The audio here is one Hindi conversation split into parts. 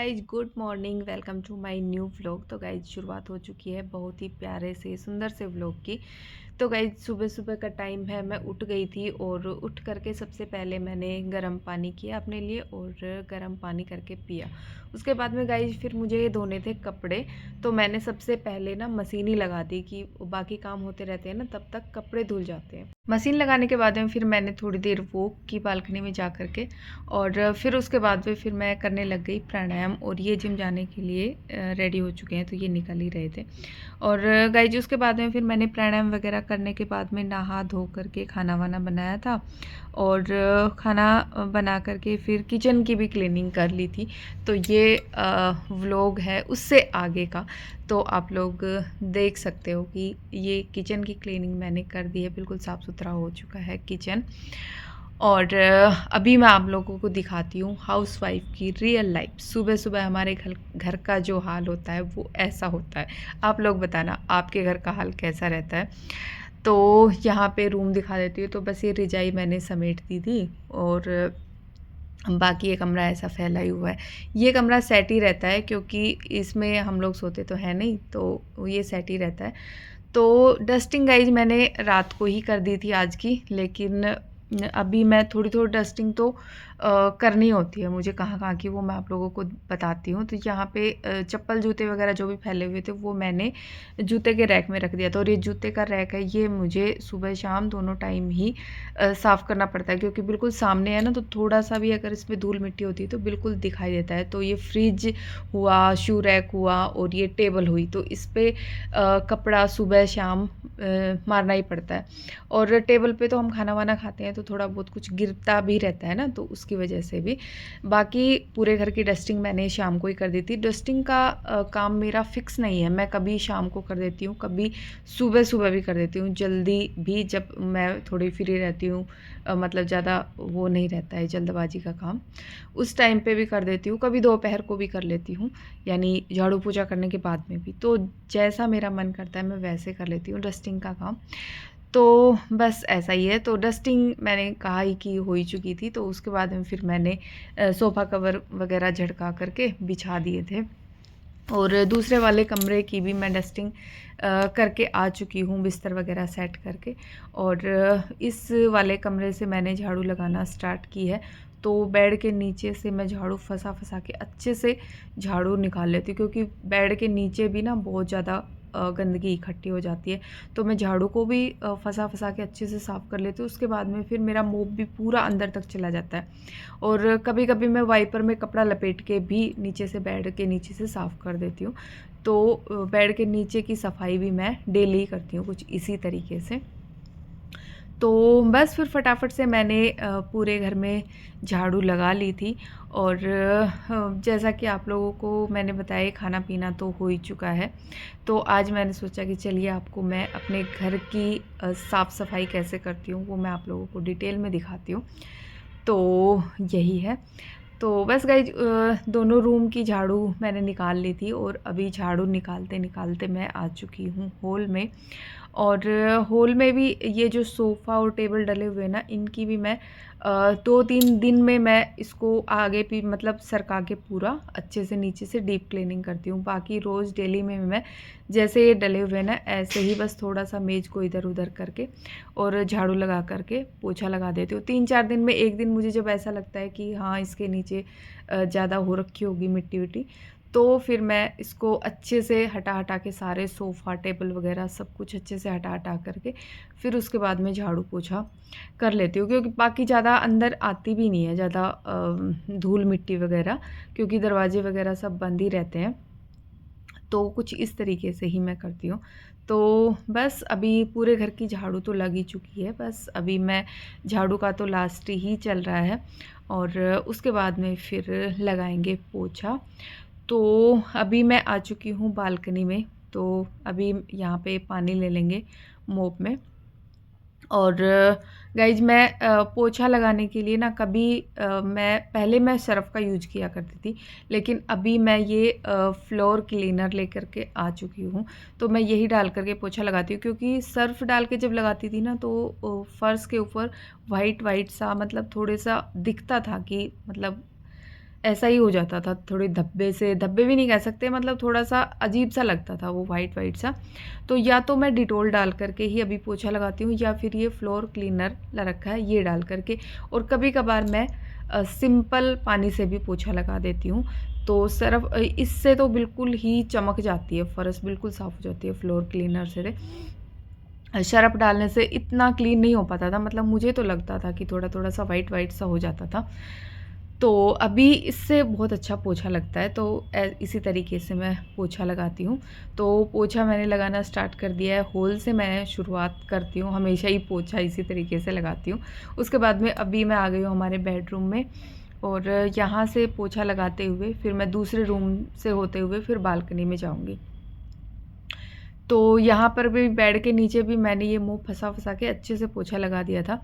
Guys good morning, welcome to my new vlog. तो गाइज शुरुआत हो चुकी है बहुत ही प्यारे से सुंदर से व्लॉग की। तो गाइज सुबह सुबह का टाइम है, मैं उठ गई थी और उठ करके सबसे पहले मैंने गर्म पानी किया अपने लिए और गर्म पानी करके पिया। उसके बाद में गाइज फिर मुझे धोने थे कपड़े, तो मैंने सबसे पहले ना मशीन ही लगा दी कि बाकी काम होते रहते हैं ना, तब तक कपड़े धुल जाते हैं। मशीन लगाने के बाद में फिर मैंने थोड़ी देर वॉक की बालकनी में जा करके, और फिर उसके बाद में फिर मैं करने लग गई प्राणायाम। और ये जिम जाने के लिए रेडी हो चुके हैं, तो ये निकल ही रहे थे। और गाइज उसके बाद में फिर मैंने प्राणायाम वगैरह करने के बाद में नहा धो करके खाना वाना बनाया था, और खाना बना करके फिर किचन की भी क्लीनिंग कर ली थी। तो ये व्लॉग है उससे आगे का, तो आप लोग देख सकते हो कि ये किचन की क्लीनिंग मैंने कर दी है, बिल्कुल साफ़ सुथरा हो चुका है किचन। और अभी मैं आप लोगों को दिखाती हूँ हाउसवाइफ की रियल लाइफ। सुबह सुबह हमारे घर का जो हाल होता है वो ऐसा होता है। आप लोग बताना आपके घर का हाल कैसा रहता है। तो यहाँ पे रूम दिखा देती हूँ। तो बस ये रजाई मैंने समेट दी थी, और बाकी ये कमरा ऐसा फैला ही हुआ है। ये कमरा सेट ही रहता है क्योंकि इसमें हम लोग सोते तो हैं नहीं, तो ये सेट ही रहता है। तो डस्टिंग गाइज मैंने रात को ही कर दी थी आज की, लेकिन अभी मैं थोड़ी थोड़ी डस्टिंग तो करनी होती है मुझे, कहाँ कहाँ की वो मैं आप लोगों को बताती हूँ। तो यहाँ पे चप्पल जूते वगैरह जो भी फैले हुए थे वो मैंने जूते के रैक में रख दिया था। और ये जूते का रैक है, ये मुझे सुबह शाम दोनों टाइम ही साफ़ करना पड़ता है, क्योंकि बिल्कुल सामने है ना, तो थोड़ा सा भी अगर इसमें धूल मिट्टी होती है तो बिल्कुल दिखाई देता है। तो ये फ्रिज हुआ, शू रैक हुआ, और ये टेबल हुई, तो इस पर कपड़ा सुबह शाम मारना ही पड़ता है। और टेबल पे तो हम खाना वाना खाते हैं, तो थोड़ा बहुत कुछ गिरता भी रहता है ना, तो उसकी वजह से भी। बाकी पूरे घर की डस्टिंग मैंने शाम को ही कर दी थी। डस्टिंग का काम मेरा फिक्स नहीं है, मैं कभी शाम को कर देती हूँ, कभी सुबह सुबह भी कर देती हूँ, जल्दी भी जब मैं थोड़ी फ्री रहती हूँ, मतलब ज़्यादा वो नहीं रहता है जल्दबाजी का काम, उस टाइम पे भी कर देती हूँ। कभी दोपहर को भी कर लेती हूँ, यानी झाड़ू पूजा करने के बाद में भी। तो जैसा मेरा मन करता है मैं वैसे कर लेती हूँ डस्टिंग का काम। तो बस ऐसा ही है। तो डस्टिंग मैंने कहा ही कि हो ही चुकी थी, तो उसके बाद में फिर मैंने सोफ़ा कवर वगैरह झटका करके बिछा दिए थे। और दूसरे वाले कमरे की भी मैं डस्टिंग करके आ चुकी हूँ, बिस्तर वगैरह सेट करके। और इस वाले कमरे से मैंने झाड़ू लगाना स्टार्ट की है। तो बेड के नीचे से मैं झाड़ू फंसा फंसा के अच्छे से झाड़ू निकाल लेती हूँ, क्योंकि बेड के नीचे भी ना बहुत ज़्यादा गंदगी इकट्ठी हो जाती है। तो मैं झाड़ू को भी फंसा फंसा के अच्छे से साफ़ कर लेती हूँ। उसके बाद में फिर मेरा मोप भी पूरा अंदर तक चला जाता है। और कभी कभी मैं वाइपर में कपड़ा लपेट के भी नीचे से, बेड के नीचे से साफ़ कर देती हूँ। तो बेड के नीचे की सफाई भी मैं डेली करती हूँ कुछ इसी तरीके से। तो बस फिर फटाफट से मैंने पूरे घर में झाड़ू लगा ली थी। और जैसा कि आप लोगों को मैंने बताया, खाना पीना तो हो ही चुका है। तो आज मैंने सोचा कि चलिए आपको मैं अपने घर की साफ़ सफाई कैसे करती हूँ वो मैं आप लोगों को डिटेल में दिखाती हूँ। तो यही है। तो बस गाइज दोनों रूम की झाड़ू मैंने निकाल ली थी, और अभी झाड़ू निकालते निकालते मैं आ चुकी हूँ हॉल में। और हॉल में भी ये जो सोफ़ा और टेबल डले हुए हैं ना, इनकी भी मैं 2-3 दिन में मैं इसको आगे भी मतलब सरका के पूरा अच्छे से नीचे से डीप क्लीनिंग करती हूँ। बाकी रोज़ डेली में मैं जैसे ये डले हुए हैं ना, ऐसे ही बस थोड़ा सा मेज़ को इधर उधर करके और झाड़ू लगा करके पोछा लगा देती हूँ। 3-4 दिन में एक दिन मुझे जब ऐसा लगता है कि हाँ इसके नीचे ज़्यादा हो रखी होगी मिट्टी विट्टी, तो फिर मैं इसको अच्छे से हटा हटा के सारे सोफ़ा टेबल वगैरह सब कुछ अच्छे से हटा हटा करके फिर उसके बाद में झाड़ू पोछा कर लेती हूँ। क्योंकि बाकी ज़्यादा अंदर आती भी नहीं है ज़्यादा धूल मिट्टी वगैरह, क्योंकि दरवाजे वगैरह सब बंद ही रहते हैं। तो कुछ इस तरीके से ही मैं करती हूँ। तो बस अभी पूरे घर की झाड़ू तो लग ही चुकी है, बस अभी मैं झाड़ू का तो लास्ट ही चल रहा है, और उसके बाद में फिर लगाएंगे पोछा। तो अभी मैं आ चुकी हूँ बालकनी में। तो अभी यहाँ पे पानी ले लेंगे मोप में। और गाइज मैं पोछा लगाने के लिए ना कभी मैं सर्फ़ का यूज किया करती थी, लेकिन अभी मैं ये फ्लोर क्लीनर लेकर के आ चुकी हूँ। तो मैं यही डाल करके पोछा लगाती हूँ, क्योंकि सर्फ़ डाल के जब लगाती थी ना, तो फ़र्श के ऊपर वाइट वाइट सा मतलब थोड़ा सा दिखता था कि मतलब ऐसा ही हो जाता था, थोड़े धब्बे से, धब्बे भी नहीं कह सकते, मतलब थोड़ा-सा अजीब-सा लगता था वो वाइट-वाइट सा। तो या तो मैं डिटॉल डाल कर के ही अभी पोछा लगाती हूँ या फिर ये फ्लोर क्लीनर ला रखा है ये डाल कर के, और कभी-कभार मैं सिंपल पानी से भी पोछा लगा देती हूँ। तो सिर्फ़ इससे तो बिल्कुल ही चमक जाती है, फ़र्श बिल्कुल साफ़ हो जाती है फ्लोर क्लीनर से। सर्फ़ डालने से इतना क्लीन नहीं हो पाता था, मतलब मुझे तो लगता था कि थोड़ा-थोड़ा सा वाइट-वाइट सा हो जाता था। तो अभी इससे बहुत अच्छा पोछा लगता है, तो इसी तरीके से मैं पोछा लगाती हूँ। तो पोछा मैंने लगाना स्टार्ट कर दिया है, होल से मैं शुरुआत करती हूँ, हमेशा ही पोछा इसी तरीके से लगाती हूँ। उसके बाद में अभी मैं आ गई हूँ हमारे बेडरूम में, और यहाँ से पोछा लगाते हुए फिर मैं दूसरे रूम से होते हुए फिर बालकनी में जाऊँगी। तो यहाँ पर भी बेड के नीचे भी मैंने ये मोप फँसा-फँसा के अच्छे से पोछा लगा दिया था,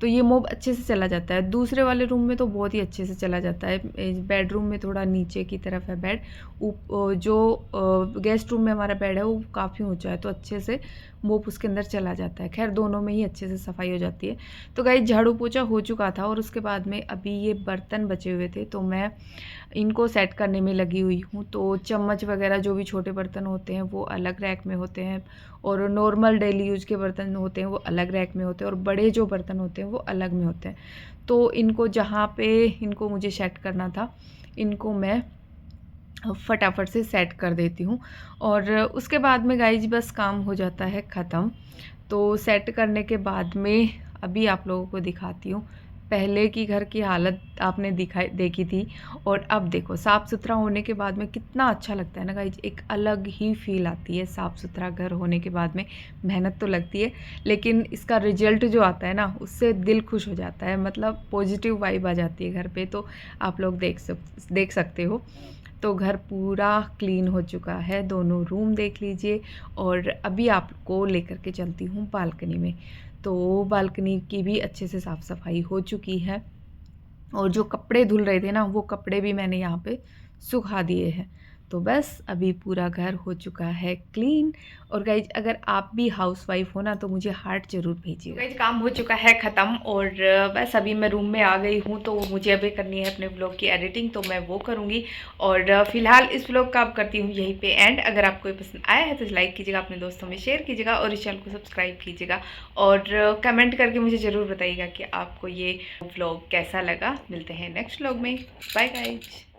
तो ये मोप अच्छे से चला जाता है। दूसरे वाले रूम में तो बहुत ही अच्छे से चला जाता है। बेडरूम में थोड़ा नीचे की तरफ है बेड, जो गेस्ट रूम में हमारा बेड है वो काफ़ी ऊँचा है, तो अच्छे से मोप उसके अंदर चला जाता है। ख़ैर दोनों में ही अच्छे से सफाई हो जाती है। तो गाइस झाड़ू पोछा हो चुका था, और उसके बाद में अभी ये बर्तन बचे हुए थे, तो मैं इनको सेट करने में लगी हुई हूँ। तो चम्मच वगैरह जो भी छोटे बर्तन होते हैं वो अलग रैक में होते हैं, और नॉर्मल डेली यूज़ के बर्तन होते हैं वो अलग रैक में होते हैं, और बड़े जो बर्तन होते हैं वो अलग में होते हैं। तो इनको जहाँ पे इनको मुझे सेट करना था, इनको मैं फटाफट से सेट कर देती हूँ, और उसके बाद में गाइज बस काम हो जाता है ख़त्म। तो सेट करने के बाद में अभी आप लोगों को दिखाती हूँ, पहले की घर की हालत आपने देखी थी, और अब देखो साफ़ सुथरा होने के बाद में कितना अच्छा लगता है ना गाइज, एक अलग ही फील आती है साफ़ सुथरा घर होने के बाद में। मेहनत तो लगती है, लेकिन इसका रिजल्ट जो आता है ना उससे दिल खुश हो जाता है, मतलब पॉजिटिव वाइब आ जाती है घर पे। तो आप लोग देख सकते हो। तो घर पूरा क्लीन हो चुका है, दोनों रूम देख लीजिए, और अभी आपको लेकर के चलती हूँ बालकनी में। तो बालकनी की भी अच्छे से साफ़ सफाई हो चुकी है, और जो कपड़े धुल रहे थे ना वो कपड़े भी मैंने यहाँ पे सुखा दिए हैं। तो बस अभी पूरा घर हो चुका है क्लीन। और गाइज अगर आप भी हाउसवाइफ हो ना तो मुझे हार्ट ज़रूर भेजिएगा। गाइज काम हो चुका है ख़त्म, और बस अभी मैं रूम में आ गई हूँ, तो मुझे अभी करनी है अपने व्लॉग की एडिटिंग, तो मैं वो करूँगी। और फिलहाल इस व्लॉग का अब करती हूँ यहीं पे एंड। अगर आपको ये पसंद आया है तो लाइक कीजिएगा, अपने दोस्तों में शेयर कीजिएगा, और इस चैनल को सब्सक्राइब कीजिएगा, और कमेंट करके मुझे ज़रूर बताइएगा कि आपको ये व्लॉग कैसा लगा। मिलते हैं नेक्स्ट व्लॉग में। Bye guys.